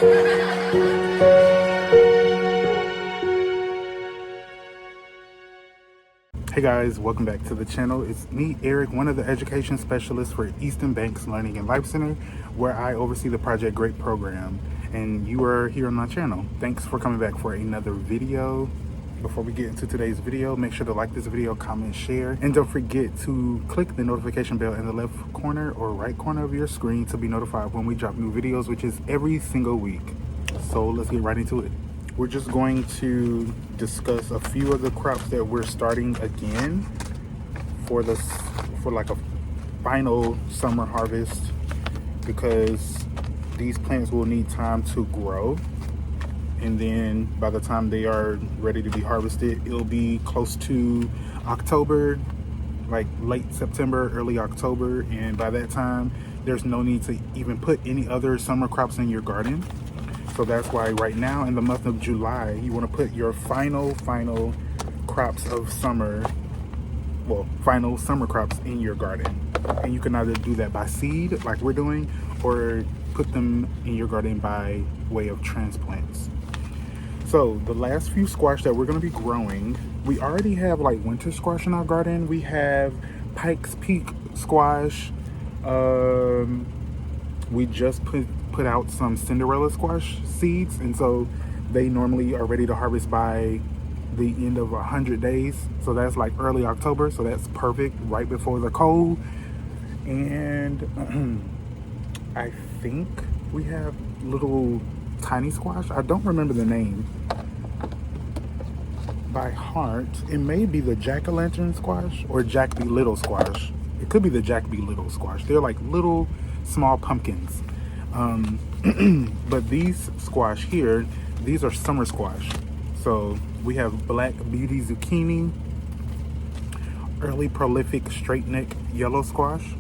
Hey guys, welcome back to the channel. It's me, Eric, one of the education specialists for Easton Bank's Learning and Life Center, where I oversee the Project Great program. And you are here on my channel. Thanks for coming back for another video. Before we get into today's video, make sure to like this video, comment, share, and don't forget to click the notification bell in the left corner or right corner of your screen to be notified when we drop new videos, which is every single week. So let's get right into it. We're just going to discuss a few of the crops that we're starting again for like a final summer harvest, because these plants will need time to grow, and then by the time they are ready to be harvested, it'll be close to October, like late September, early October, and by that time there's no need to even put any other summer crops in your garden. So that's why right now in the month of July, you want to put your final crops of summer, final summer crops in your garden. And you can either do that by seed, like we're doing, or put them in your garden by way of transplants. So the last few squash that we're going to be growing, we already have like winter squash in our garden. We have Pike's Peak squash. We just put out some Cinderella squash seeds, and so they normally are ready to harvest by the end of 100 days. So that's like early October, so that's perfect right before the cold. And I think we have little tiny squash. I don't remember the name by heart. It may be the jack-o'-lantern squash or Jack B. Little squash. It could be the Jack B. Little squash. They're like little small pumpkins. But these squash here, these are summer squash. So we have Black Beauty zucchini, early prolific straight neck yellow squash,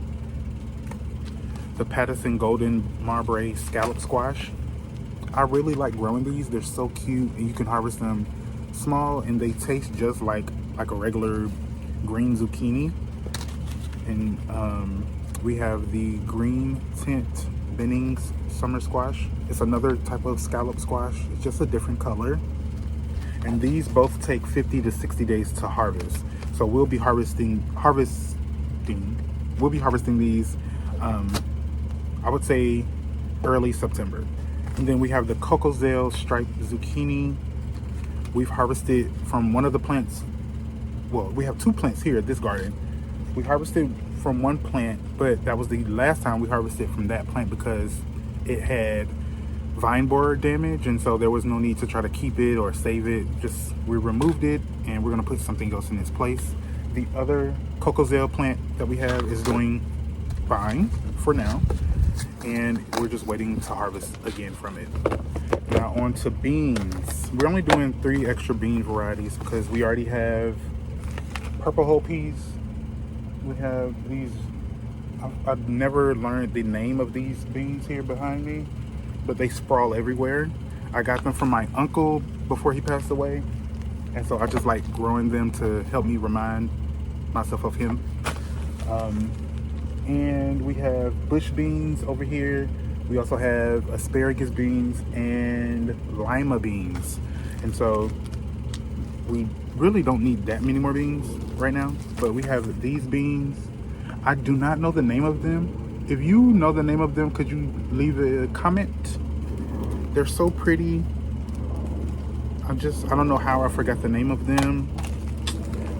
the Patterson golden marbre scallop squash. I really like growing these. They're so cute, and you can harvest them small, and they taste just like a regular green zucchini. And we have the green tint Bennings summer squash. It's another type of scallop squash. It's just a different color. And these both take 50 to 60 days to harvest. So we'll be harvesting these, I would say early September. And then we have the Cocozelle striped zucchini. We've harvested from one of the plants. Well, we have two plants here at this garden. We harvested from one plant, but that was the last time we harvested from that plant because it had vine borer damage, and so there was no need to try to keep it or save it. Just we removed it, and we're gonna put something else in its place. The other Cocozelle plant that we have is doing fine for now, and we're just waiting to harvest again from it. Now on to beans. We're only doing 3 extra bean varieties because we already have purple whole peas. We have these, I've never learned the name of these beans here behind me, but they sprawl everywhere. I got them from my uncle before he passed away, and so I just like growing them to help me remind myself of him. And we have bush beans over here. We also have asparagus beans and lima beans. And so we really don't need that many more beans right now, but we have these beans. I do not know the name of them. If you know the name of them, could you leave a comment? They're so pretty. I don't know how I forgot the name of them.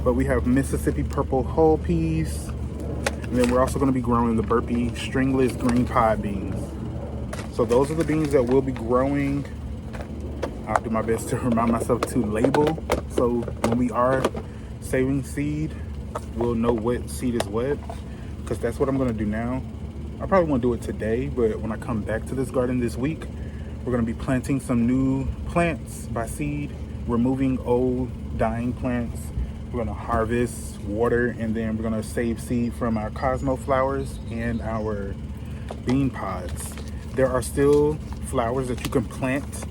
But we have Mississippi purple whole peas, and then we're also going to be growing the Burpee stringless green pod beans. So those are the beans that we'll be growing. I'll do my best to remind myself to label, so when we are saving seed, we'll know what seed is what, because that's what I'm going to do now. I probably won't do it today, but when I come back to this garden this week, we're going to be planting some new plants by seed, removing old dying plants. We're going to harvest, water, and then we're going to save seed from our Cosmo flowers and our bean pods. There are still flowers that you can plant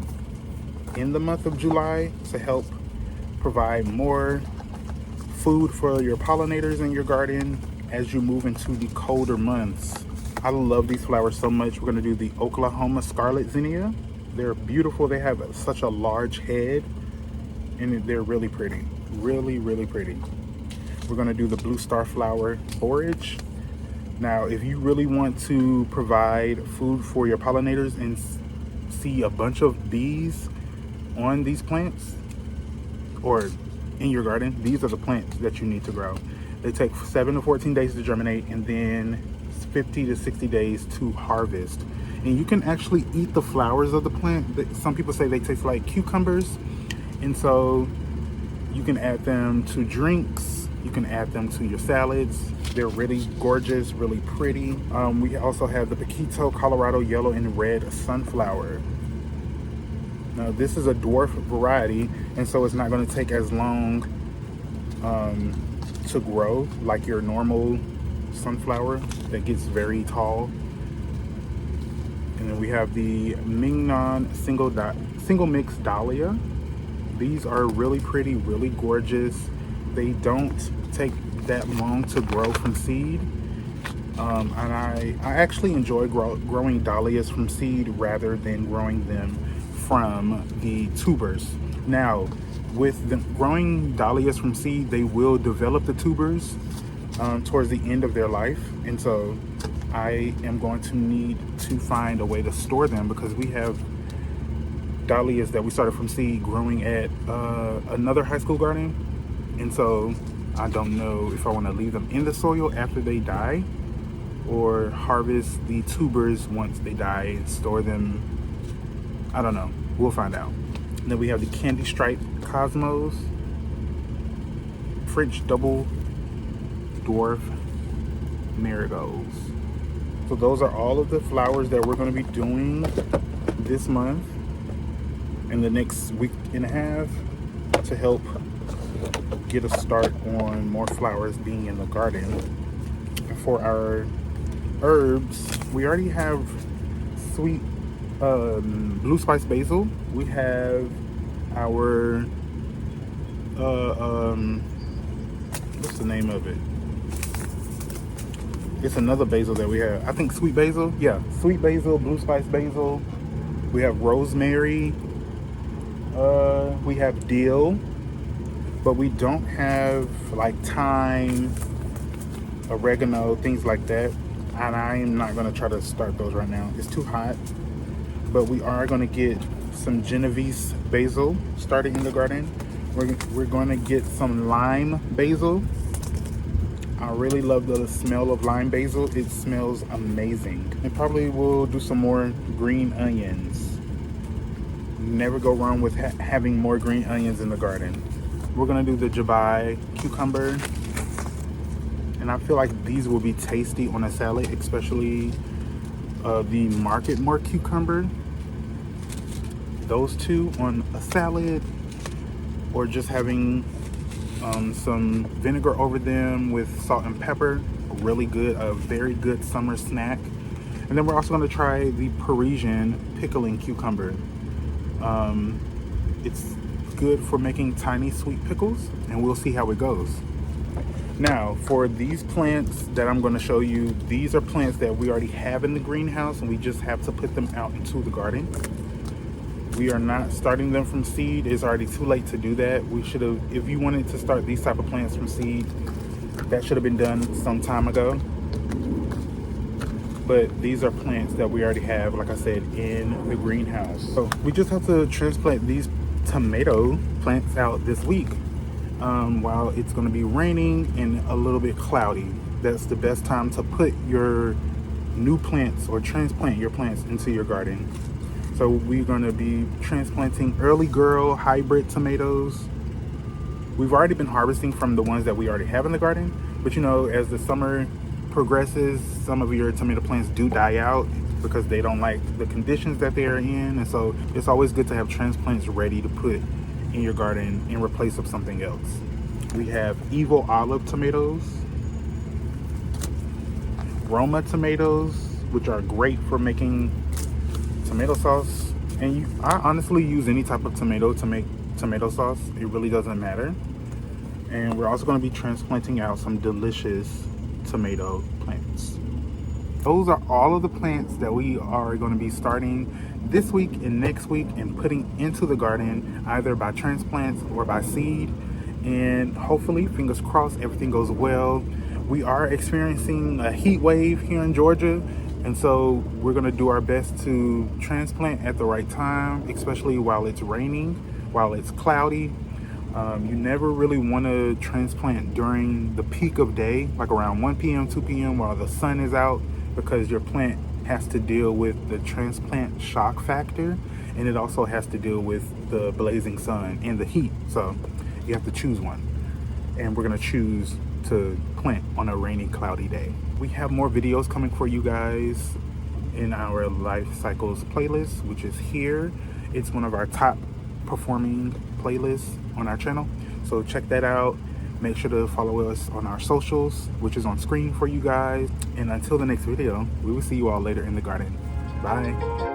in the month of July to help provide more food for your pollinators in your garden as you move into the colder months. I love these flowers so much. We're going to do the Oklahoma scarlet zinnia, They're beautiful. They have such a large head, and they're really pretty. Really, really pretty. We're gonna do the blue star flower forage. Now, if you really want to provide food for your pollinators and see a bunch of bees on these plants or in your garden, these are the plants that you need to grow. They take 7 to 14 days to germinate and then 50 to 60 days to harvest. And you can actually eat the flowers of the plant. Some people say they taste like cucumbers, and so you can add them to drinks. You can add them to your salads. They're really gorgeous, really pretty. We also have the Paquito Colorado yellow and red sunflower. Now this is a dwarf variety, and so it's not going to take as long to grow like your normal sunflower that gets very tall. And then we have the Mignon single mix dahlia. These are really pretty, really gorgeous. They don't take that long to grow from seed. And I actually enjoy growing dahlias from seed rather than growing them from the tubers. Now, with them growing dahlias from seed, they will develop the tubers towards the end of their life. And so I am going to need to find a way to store them, because we have dahlias that we started from seed growing at another high school garden. And so I don't know if I want to leave them in the soil after they die or harvest the tubers once they die and store them. I don't know. We'll find out. And then we have the candy stripe cosmos, French double dwarf marigolds. So those are all of the flowers that we're going to be doing this month and the next week and a half to help get a start on more flowers being in the garden. And for our herbs, we already have sweet blue spice basil. We have our what's the name of it? It's another basil that we have. I think sweet basil. Yeah, sweet basil, blue spice basil. We have rosemary. We have dill, but we don't have like thyme, oregano, things like that. And I'm not gonna try to start those right now. It's too hot. But we are gonna get some Genovese basil started in the garden. We're gonna get some lime basil. I really love the smell of lime basil. It smells amazing. And probably we'll do some more green onions. Never go wrong with having more green onions in the garden. We're gonna do the Jabai cucumber. And I feel like these will be tasty on a salad, especially the market mark cucumber. Those two on a salad, or just having some vinegar over them with salt and pepper. Really good, a very good summer snack. And then we're also going to try the Parisian pickling cucumber. It's good for making tiny sweet pickles, and we'll see how it goes. Now, for these plants that I'm going to show you, these are plants that we already have in the greenhouse, and we just have to put them out into the garden. We are not starting them from seed. It's already too late to do that. We should have, if you wanted to start these type of plants from seed, that should have been done some time ago. But these are plants that we already have, like I said, in the greenhouse. So we just have to transplant these tomato plants out this week while it's going to be raining and a little bit cloudy. That's the best time to put your new plants or transplant your plants into your garden. So we're going to be transplanting early girl hybrid tomatoes. We've already been harvesting from the ones that we already have in the garden, but you know, as the summer progresses, some of your tomato plants do die out because they don't like the conditions that they are in. And so it's always good to have transplants ready to put in your garden in replace of something else. We have Evil Olive tomatoes, Roma tomatoes, which are great for making tomato sauce. And I honestly use any type of tomato to make tomato sauce. It really doesn't matter. And we're also going to be transplanting out some delicious tomato plants. Those are all of the plants that we are going to be starting this week and next week and putting into the garden either by transplants or by seed. And hopefully, fingers crossed, everything goes well. We are experiencing a heat wave here in Georgia, and so we're going to do our best to transplant at the right time, especially while it's raining, while it's cloudy. You never really want to transplant during the peak of day, like around 1 p.m., 2 p.m. while the sun is out, because your plant has to deal with the transplant shock factor, and it also has to deal with the blazing sun and the heat. So you have to choose one, and we're going to choose to plant on a rainy, cloudy day. We have more videos coming for you guys in our life cycles playlist, which is here. It's one of our top performing playlists on our channel, so check that out. Make sure to follow us on our socials, which is on screen for you guys. And until the next video, we will see you all later in the garden. Bye.